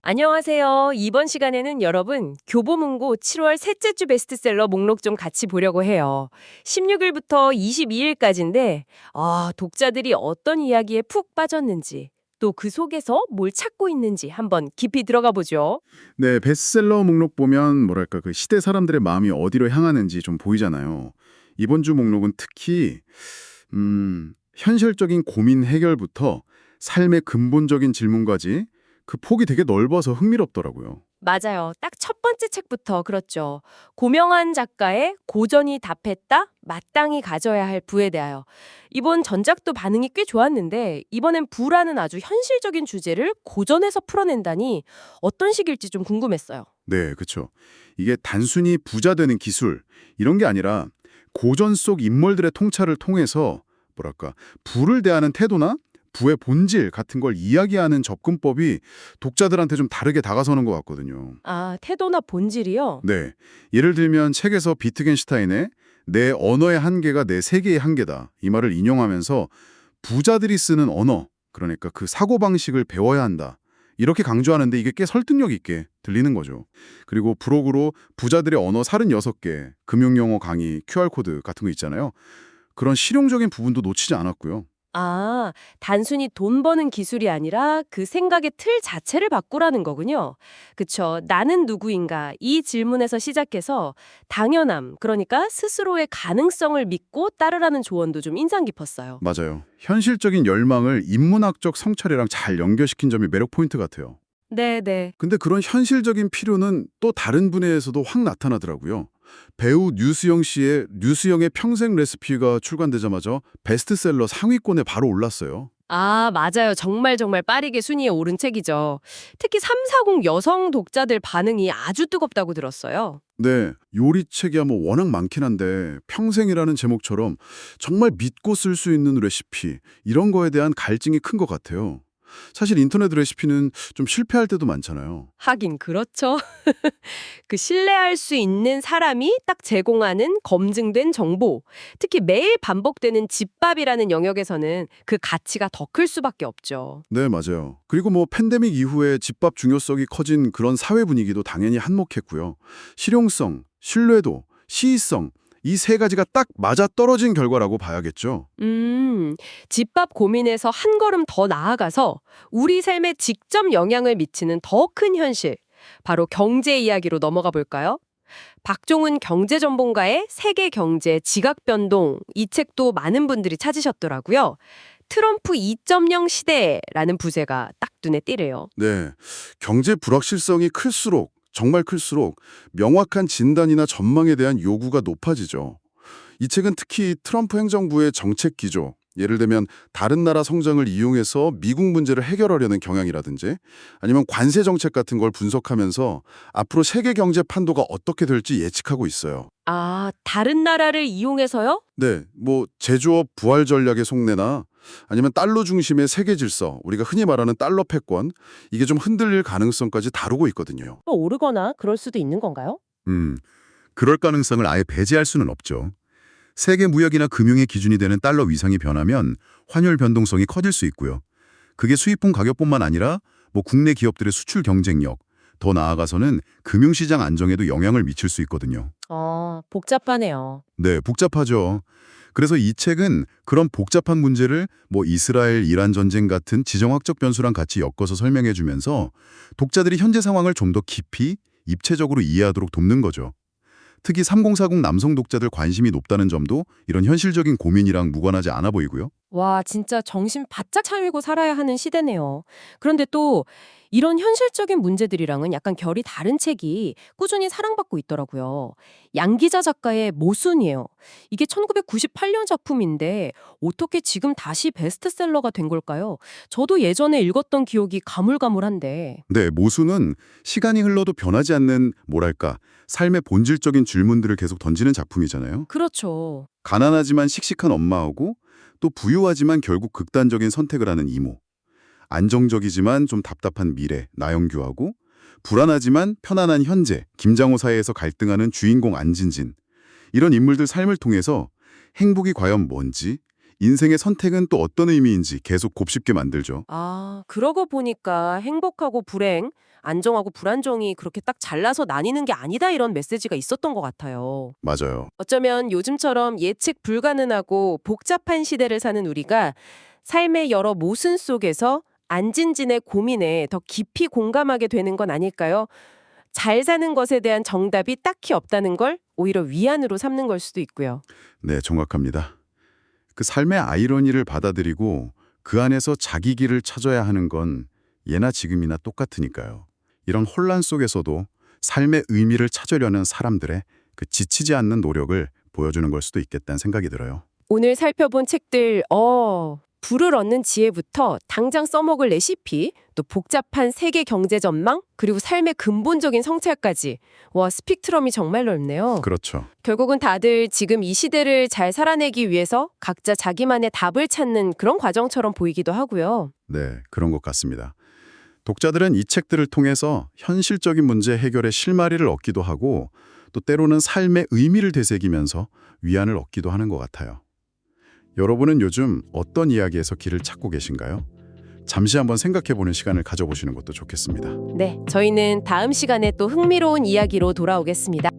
안녕하세요. 이번 시간에는 여러분 교보문고 7월 셋째 주 베스트셀러 목록 좀 같이 보려고 해요. 16일부터 22일까지인데 독자들이 어떤 이야기에 푹 빠졌는지 또 그 속에서 뭘 찾고 있는지 한번 깊이 들어가 보죠. 네, 베스트셀러 목록 보면 뭐랄까 그 시대 사람들의 마음이 어디로 향하는지 좀 보이잖아요. 이번 주 목록은 특히 현실적인 고민 해결부터 삶의 근본적인 질문까지 그 폭이 되게 넓어서 흥미롭더라고요. 맞아요. 딱 첫 번째 책부터 그렇죠. 고명한 작가의 고전이 답했다, 마땅히 가져야 할 부에 대하여. 이번 전작도 반응이 꽤 좋았는데 이번엔 부라는 아주 현실적인 주제를 고전에서 풀어낸다니 어떤 식일지 좀 궁금했어요. 네, 그렇죠. 이게 단순히 부자 되는 기술 이런 게 아니라 고전 속 인물들의 통찰을 통해서 뭐랄까 부를 대하는 태도나 부의 본질 같은 걸 이야기하는 접근법이 독자들한테 좀 다르게 다가서는 것 같거든요. 아, 태도나 본질이요? 네. 예를 들면 책에서 비트겐슈타인의 내 언어의 한계가 내 세계의 한계다. 이 말을 인용하면서 부자들이 쓰는 언어, 그러니까 그 사고방식을 배워야 한다. 이렇게 강조하는데 이게 꽤 설득력 있게 들리는 거죠. 그리고 브로그로 부자들의 언어 36개, 금융용어 강의, QR코드 같은 거 있잖아요. 그런 실용적인 부분도 놓치지 않았고요. 아, 단순히 돈 버는 기술이 아니라 그 생각의 틀 자체를 바꾸라는 거군요. 그쵸. 나는 누구인가? 이 질문에서 시작해서 당연함, 그러니까 스스로의 가능성을 믿고 따르라는 조언도 좀 인상 깊었어요. 맞아요. 현실적인 열망을 인문학적 성찰이랑 잘 연결시킨 점이 매력 포인트 같아요. 네네. 근데 그런 현실적인 필요는 또 다른 분야에서도 확 나타나더라고요. 배우 류수영의 평생 레시피가 출간되자마자 베스트셀러 상위권에 바로 올랐어요. 아, 맞아요. 정말 빠르게 순위에 오른 책이죠. 특히 340 여성 독자들 반응이 아주 뜨겁다고 들었어요. 네, 요리책이야 뭐 워낙 많긴 한데 평생이라는 제목처럼 정말 믿고 쓸 수 있는 레시피 이런 거에 대한 갈증이 큰 것 같아요. 사실 인터넷 레시피는 좀 실패할 때도 많잖아요. 하긴 그렇죠. 그 신뢰할 수 있는 사람이 딱 제공하는 검증된 정보, 특히 매일 반복되는 집밥이라는 영역에서는 그 가치가 더 클 수밖에 없죠. 네, 맞아요. 그리고 뭐 팬데믹 이후에 집밥 중요성이 커진 그런 사회 분위기도 당연히 한몫했고요. 실용성, 신뢰도, 시의성 이 세 가지가 딱 맞아떨어진 결과라고 봐야겠죠. 집밥 고민에서 한 걸음 더 나아가서 우리 삶에 직접 영향을 미치는 더 큰 현실, 바로 경제 이야기로 넘어가 볼까요? 박종훈 경제전문가의 세계 경제 지각 변동 이 책도 많은 분들이 찾으셨더라고요. 트럼프 2.0 시대라는 부제가 딱 눈에 띄래요. 네, 경제 불확실성이 정말 클수록 명확한 진단이나 전망에 대한 요구가 높아지죠. 이 책은 특히 트럼프 행정부의 정책 기조, 예를 들면 다른 나라 성장을 이용해서 미국 문제를 해결하려는 경향이라든지 아니면 관세 정책 같은 걸 분석하면서 앞으로 세계 경제 판도가 어떻게 될지 예측하고 있어요. 아, 다른 나라를 이용해서요? 네, 뭐 제조업 부활 전략의 속내나 아니면 달러 중심의 세계 질서, 우리가 흔히 말하는 달러 패권, 이게 좀 흔들릴 가능성까지 다루고 있거든요. 오르거나 그럴 수도 있는 건가요? 그럴 가능성을 아예 배제할 수는 없죠. 세계 무역이나 금융의 기준이 되는 달러 위상이 변하면 환율 변동성이 커질 수 있고요. 그게 수입품 가격뿐만 아니라 국내 기업들의 수출 경쟁력, 더 나아가서는 금융시장 안정에도 영향을 미칠 수 있거든요. 복잡하네요. 네, 복잡하죠. 그래서 이 책은 그런 복잡한 문제를 이스라엘, 이란 전쟁 같은 지정학적 변수랑 같이 엮어서 설명해주면서 독자들이 현재 상황을 좀 더 깊이, 입체적으로 이해하도록 돕는 거죠. 특히 3040 남성 독자들 관심이 높다는 점도 이런 현실적인 고민이랑 무관하지 않아 보이고요. 와, 진짜 정신 바짝 차리고 살아야 하는 시대네요. 그런데 또 이런 현실적인 문제들이랑은 약간 결이 다른 책이 꾸준히 사랑받고 있더라고요. 양기자 작가의 모순이에요. 이게 1998년 작품인데 어떻게 지금 다시 베스트셀러가 된 걸까요? 저도 예전에 읽었던 기억이 가물가물한데. 네, 모순은 시간이 흘러도 변하지 않는 삶의 본질적인 질문들을 계속 던지는 작품이잖아요. 그렇죠. 가난하지만 씩씩한 엄마하고 또 부유하지만 결국 극단적인 선택을 하는 이모. 안정적이지만 좀 답답한 미래, 나영규하고 불안하지만 편안한 현재, 김장호 사이에서 갈등하는 주인공 안진진. 이런 인물들 삶을 통해서 행복이 과연 뭔지, 인생의 선택은 또 어떤 의미인지 계속 곱씹게 만들죠. 아, 그러고 보니까 행복하고 불행, 안정하고 불안정이 그렇게 딱 잘라서 나뉘는 게 아니다 이런 메시지가 있었던 것 같아요. 맞아요. 어쩌면 요즘처럼 예측 불가능하고 복잡한 시대를 사는 우리가 삶의 여러 모순 속에서 안진진의 고민에 더 깊이 공감하게 되는 건 아닐까요? 잘 사는 것에 대한 정답이 딱히 없다는 걸 오히려 위안으로 삼는 걸 수도 있고요. 네, 정확합니다. 그 삶의 아이러니를 받아들이고 그 안에서 자기 길을 찾아야 하는 건 예나 지금이나 똑같으니까요. 이런 혼란 속에서도 삶의 의미를 찾으려는 사람들의 그 지치지 않는 노력을 보여주는 걸 수도 있겠다는 생각이 들어요. 오늘 살펴본 책들, 불을 얻는 지혜부터 당장 써먹을 레시피, 또 복잡한 세계 경제 전망, 그리고 삶의 근본적인 성찰까지. 와, 스펙트럼이 정말 넓네요. 그렇죠. 결국은 다들 지금 이 시대를 잘 살아내기 위해서 각자 자기만의 답을 찾는 그런 과정처럼 보이기도 하고요. 네, 그런 것 같습니다. 독자들은 이 책들을 통해서 현실적인 문제 해결의 실마리를 얻기도 하고 또 때로는 삶의 의미를 되새기면서 위안을 얻기도 하는 것 같아요. 여러분은 요즘 어떤 이야기에서 길을 찾고 계신가요? 잠시 한번 생각해보는 시간을 가져보시는 것도 좋겠습니다. 네, 저희는 다음 시간에 또 흥미로운 이야기로 돌아오겠습니다.